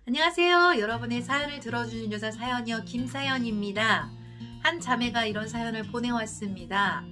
안녕하세요. 여러분의 사연을 들어주는 여자 사연이요 김사연입니다. 한 자매가 이런 사연을 보내왔습니다.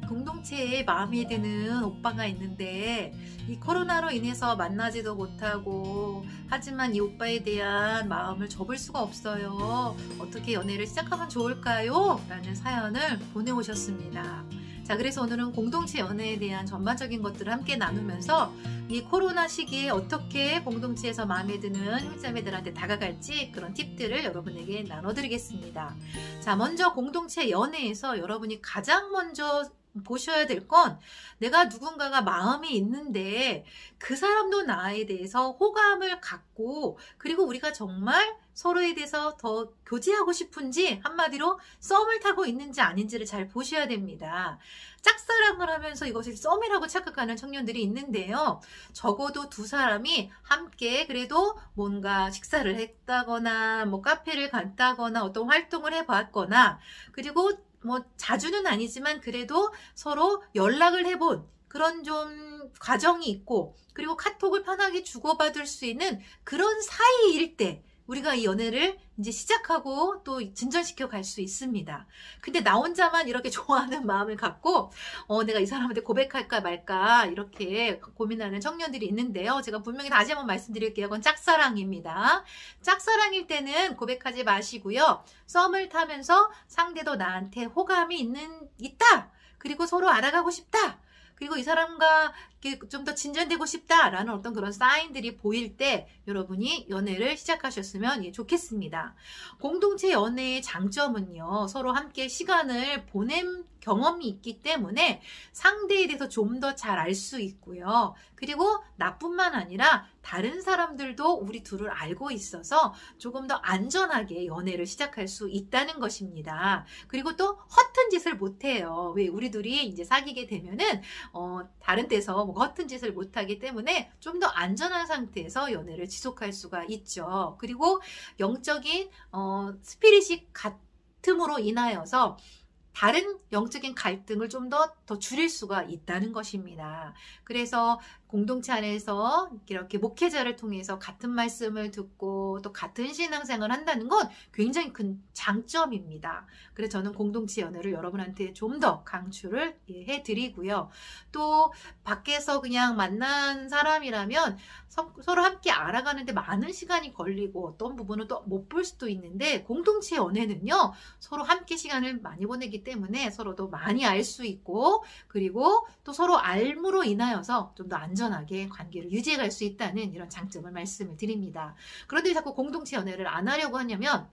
공동체에 마음에 드는 오빠가 있는데 이 코로나로 인해서 만나지도 못하고 하지만 이 오빠에 대한 마음을 접을 수가 없어요. 어떻게 연애를 시작하면 좋을까요? 라는 사연을 보내오셨습니다. 자, 그래서 오늘은 공동체 연애에 대한 전반적인 것들을 함께 나누면서 이 코로나 시기에 어떻게 공동체에서 마음에 드는 형제자매들한테 다가갈지 그런 팁들을 여러분에게 나눠드리겠습니다. 자, 먼저 공동체 연애에서 여러분이 가장 먼저 보셔야 될 건 내가 누군가가 마음이 있는데 그 사람도 나에 대해서 호감을 갖고 그리고 우리가 정말 서로에 대해서 더 교제하고 싶은지 한마디로 썸을 타고 있는지 아닌지를 잘 보셔야 됩니다. 짝사랑을 하면서 이것을 썸이라고 착각하는 청년들이 있는데요. 적어도 두 사람이 함께 그래도 뭔가 식사를 했다거나 뭐 카페를 갔다거나 어떤 활동을 해봤거나 그리고 뭐 자주는 아니지만 그래도 서로 연락을 해본 그런 좀 과정이 있고 그리고 카톡을 편하게 주고받을 수 있는 그런 사이일 때 우리가 이 연애를 이제 시작하고 또 진전시켜 갈 수 있습니다. 근데 나 혼자만 이렇게 좋아하는 마음을 갖고 내가 이 사람한테 고백할까 말까 이렇게 고민하는 청년들이 있는데요. 제가 분명히 다시 한번 말씀드릴게요. 그건 짝사랑입니다. 짝사랑일 때는 고백하지 마시고요. 썸을 타면서 상대도 나한테 호감이 있다. 그리고 서로 알아가고 싶다. 그리고 이 사람과 좀 더 진전되고 싶다라는 어떤 그런 사인들이 보일 때 여러분이 연애를 시작하셨으면 좋겠습니다. 공동체 연애의 장점은요. 서로 함께 시간을 보낸 경험이 있기 때문에 상대에 대해서 좀 더 잘 알 수 있고요. 그리고 나뿐만 아니라 다른 사람들도 우리 둘을 알고 있어서 조금 더 안전하게 연애를 시작할 수 있다는 것입니다. 그리고 또 허튼 짓을 못해요. 왜 우리 둘이 이제 사귀게 되면은 다른 데서 뭐 허튼 짓을 못하기 때문에 좀 더 안전한 상태에서 연애를 지속할 수가 있죠. 그리고 영적인 스피릿이 같음으로 인하여서 다른 영적인 갈등을 좀 더 줄일 수가 있다는 것입니다. 그래서 공동체 안에서 이렇게 목회자를 통해서 같은 말씀을 듣고 또 같은 신앙생활을 한다는 건 굉장히 큰 장점입니다. 그래서 저는 공동체 연애를 여러분한테 좀 더 강추를 해드리고요. 또 밖에서 그냥 만난 사람이라면 서로 함께 알아가는데 많은 시간이 걸리고 어떤 부분은 또 못 볼 수도 있는데 공동체 연애는요. 서로 함께 시간을 많이 보내기 때문에 서로도 많이 알 수 있고 그리고 또 서로 알므로 인하여서 좀 더 안전하게 관계를 유지해 갈 수 있다는 이런 장점을 말씀을 드립니다. 그런데 왜 자꾸 공동체 연애를 안 하려고 하냐면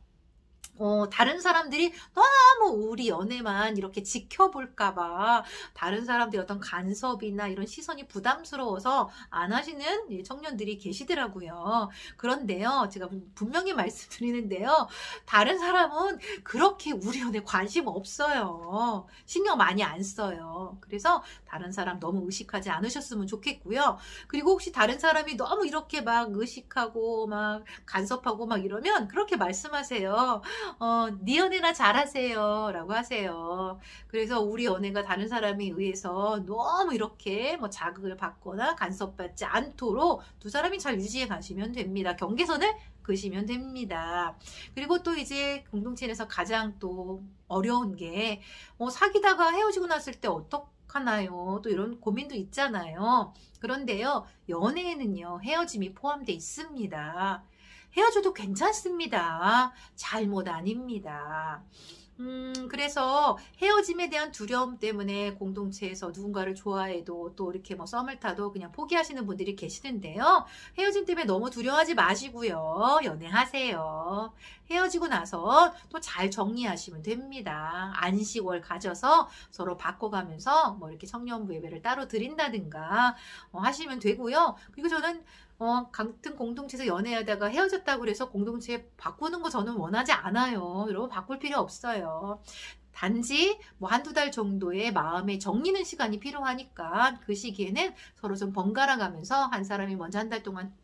다른 사람들이 너무 우리 연애만 이렇게 지켜볼까봐 다른 사람들의 어떤 간섭이나 이런 시선이 부담스러워서 안 하시는 청년들이 계시더라고요. 그런데요, 제가 분명히 말씀드리는데요, 다른 사람은 그렇게 우리 연애에 관심 없어요. 신경 많이 안 써요. 그래서 다른 사람 너무 의식하지 않으셨으면 좋겠고요. 그리고 혹시 다른 사람이 너무 이렇게 막 의식하고 막 간섭하고 막 이러면 그렇게 말씀하세요. 네 연애나 잘하세요 라고 하세요. 그래서 우리 연애가 다른 사람에 의해서 너무 이렇게 뭐 자극을 받거나 간섭받지 않도록 두 사람이 잘 유지해 가시면 됩니다. 경계선을 그시면 됩니다. 그리고 또 이제 공동체에서 가장 또 어려운 게 사귀다가 헤어지고 났을 때 어떡하나요? 또 이런 고민도 있잖아요. 그런데요, 연애에는요 헤어짐이 포함되어 있습니다. 헤어져도 괜찮습니다. 잘못 아닙니다. 그래서 헤어짐에 대한 두려움 때문에 공동체에서 누군가를 좋아해도 또 이렇게 뭐 썸을 타도 그냥 포기하시는 분들이 계시는데요. 헤어짐 때문에 너무 두려워하지 마시고요. 연애하세요. 헤어지고 나서 또 잘 정리하시면 됩니다. 안식월 가져서 서로 바꿔가면서 뭐 이렇게 청년부 예배를 따로 드린다든가 하시면 되고요. 그리고 저는 같은 공동체에서 연애하다가 헤어졌다고 그래서 공동체 바꾸는 거 저는 원하지 않아요. 여러분 바꿀 필요 없어요. 단지 뭐 한두 달 정도의 마음의 정리는 시간이 필요하니까 그 시기에는 서로 좀 번갈아 가면서 한 사람이 먼저 한 달 동안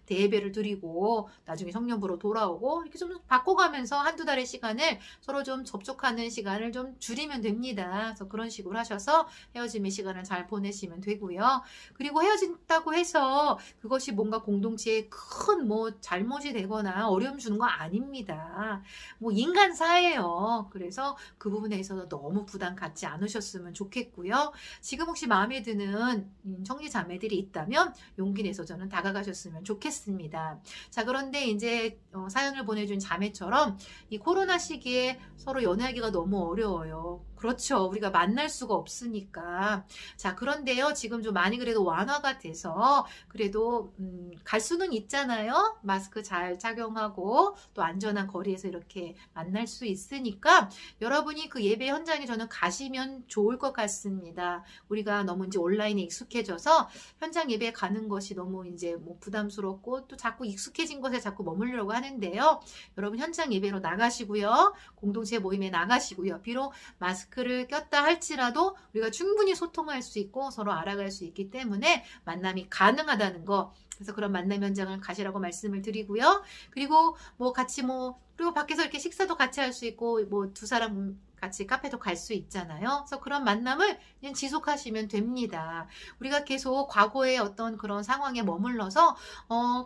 대예배를 드리고 나중에 청년부로 돌아오고 이렇게 좀 바꿔가면서 한두 달의 시간을 서로 좀 접촉하는 시간을 좀 줄이면 됩니다. 그래서 그런 식으로 하셔서 헤어짐의 시간을 잘 보내시면 되고요. 그리고 헤어진다고 해서 그것이 뭔가 공동체에 큰 뭐 잘못이 되거나 어려움 주는 거 아닙니다. 뭐 인간사예요. 그래서 그 부분에 있어서 너무 부담 갖지 않으셨으면 좋겠고요. 지금 혹시 마음에 드는 청리 자매들이 있다면 용기 내서 저는 다가가셨으면 좋겠습니다. 자, 그런데 이제 사연을 보내준 자매처럼 이 코로나 시기에 서로 연애하기가 너무 어려워요. 그렇죠. 우리가 만날 수가 없으니까. 자, 그런데요. 지금 좀 많이 그래도 완화가 돼서 그래도 갈 수는 있잖아요. 마스크 잘 착용하고 또 안전한 거리에서 이렇게 만날 수 있으니까 여러분이 그 예배 현장에 저는 가시면 좋을 것 같습니다. 우리가 너무 이제 온라인에 익숙해져서 현장 예배에 가는 것이 너무 이제 뭐 부담스럽고 또 자꾸 익숙해진 것에 자꾸 머물려고 하는데요. 여러분 현장 예배로 나가시고요. 공동체 모임에 나가시고요. 비록 마스크를 꼈다 할지라도 우리가 충분히 소통할 수 있고 서로 알아갈 수 있기 때문에 만남이 가능하다는 거. 그래서 그런 만남 현장을 가시라고 말씀을 드리고요. 그리고 뭐 같이 그리고 밖에서 이렇게 식사도 같이 할 수 있고 뭐 두 사람 같이 카페도 갈 수 있잖아요. 그래서 그런 만남을 그냥 지속하시면 됩니다. 우리가 계속 과거의 어떤 그런 상황에 머물러서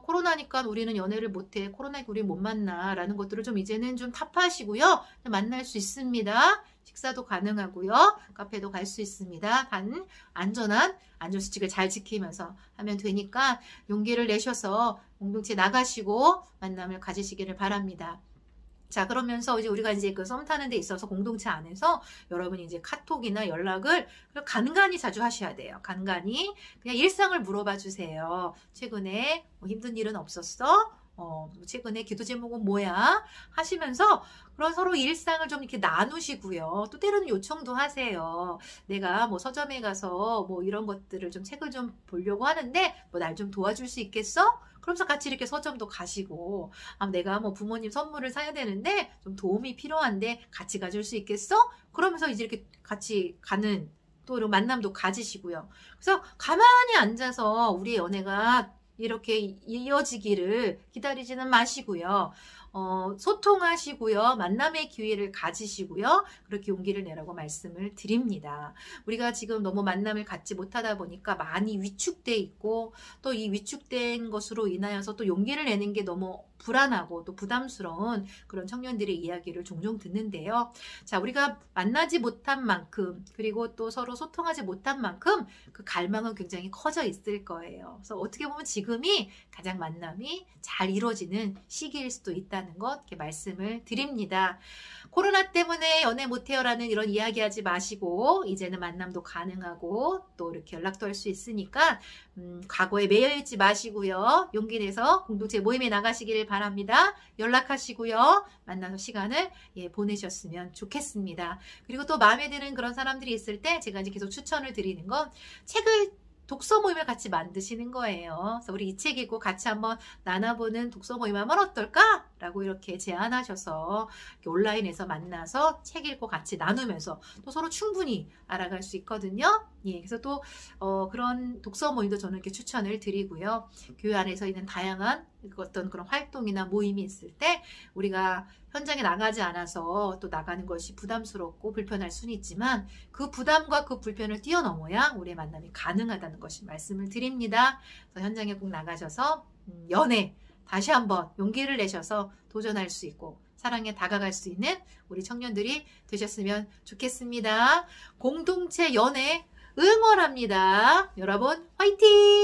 코로나니까 우리는 연애를 못해, 코로나니까 우리 못 만나 라는 것들을 좀 이제는 좀 타파하시고요. 만날 수 있습니다. 식사도 가능하고요. 카페도 갈 수 있습니다. 단 안전한 안전수칙을 잘 지키면서 하면 되니까 용기를 내셔서 공동체 나가시고 만남을 가지시기를 바랍니다. 자, 그러면서 이제 우리가 이제 그 썸 타는 데 있어서 공동체 안에서 여러분이 이제 카톡이나 연락을 간간히 자주 하셔야 돼요. 간간히 그냥 일상을 물어봐 주세요. 최근에 뭐 힘든 일은 없었어? 최근에 기도 제목은 뭐야? 하시면서 그런 서로 일상을 좀 이렇게 나누시고요. 또 때로는 요청도 하세요. 내가 뭐 서점에 가서 뭐 이런 것들을 좀 책을 좀 보려고 하는데 뭐 날 좀 도와줄 수 있겠어? 그러면서 같이 이렇게 서점도 가시고, 내가 뭐 부모님 선물을 사야 되는데 좀 도움이 필요한데 같이 가줄 수 있겠어? 그러면서 이제 이렇게 같이 가는 또 이런 만남도 가지시고요. 그래서 가만히 앉아서 우리의 연애가 이렇게 이어지기를 기다리지는 마시고요. 소통하시고요. 만남의 기회를 가지시고요. 그렇게 용기를 내라고 말씀을 드립니다. 우리가 지금 너무 만남을 갖지 못하다 보니까 많이 위축돼 있고 또 이 위축된 것으로 인하여서 또 용기를 내는 게 너무 불안하고 또 부담스러운 그런 청년들의 이야기를 종종 듣는데요. 자, 우리가 만나지 못한 만큼 그리고 또 서로 소통하지 못한 만큼 그 갈망은 굉장히 커져 있을 거예요. 그래서 어떻게 보면 지금이 가장 만남이 잘 이루어지는 시기일 수도 있다는 것 이렇게 말씀을 드립니다. 코로나 때문에 연애 못해요라는 이런 이야기하지 마시고 이제는 만남도 가능하고 또 이렇게 연락도 할 수 있으니까 과거에 매여있지 마시고요. 용기 내서 공동체 모임에 나가시기를 바랍니다. 연락하시고요. 만나서 시간을 보내셨으면 좋겠습니다. 그리고 또 마음에 드는 그런 사람들이 있을 때 제가 이제 계속 추천을 드리는 건 책을 독서 모임을 같이 만드시는 거예요. 그래서 우리 이 책 읽고 같이 한번 나눠보는 독서 모임 하면 어떨까? 라고 이렇게 제안하셔서 이렇게 온라인에서 만나서 책 읽고 같이 나누면서 또 서로 충분히 알아갈 수 있거든요. 예, 그래서 또 그런 독서 모임도 저는 이렇게 추천을 드리고요. 교회 안에서 있는 다양한 어떤 그런 활동이나 모임이 있을 때 우리가 현장에 나가지 않아서 또 나가는 것이 부담스럽고 불편할 수는 있지만 그 부담과 그 불편을 뛰어넘어야 우리의 만남이 가능하다는 것을 말씀을 드립니다. 그래서 현장에 꼭 나가셔서 연애 다시 한번 용기를 내셔서 도전할 수 있고 사랑에 다가갈 수 있는 우리 청년들이 되셨으면 좋겠습니다. 공동체 연애 응원합니다. 여러분 화이팅!